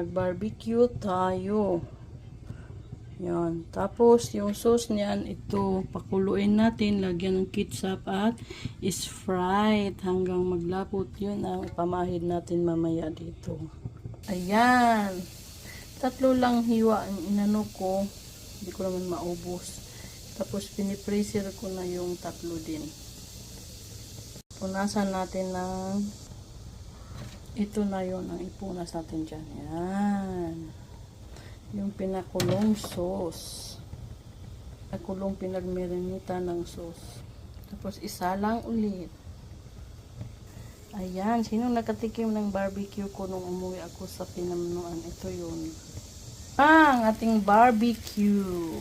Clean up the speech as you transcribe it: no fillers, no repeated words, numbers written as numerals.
mag-barbecue tayo. Yan. Tapos, yung sauce niyan, ito, pakuluin natin, lagyan ng ketchup at Sprite hanggang maglapot. Yun ang ipamahid natin mamaya dito. Ayan. 3 lang hiwa ang inano ko. Hindi ko naman maubos. Tapos, pinipreser ko na yung 3 din. Punasan natin ng ito na yun ang ipunas natin dyan. Yan. Yung pinakulong sauce. Pinakulong pinagmirinita ng sauce. Tapos isa lang ulit. Ayan. Sinong nakatikim ng barbecue ko nung umuwi ako sa Pinamnuan? Ito yun. Ang ating barbecue.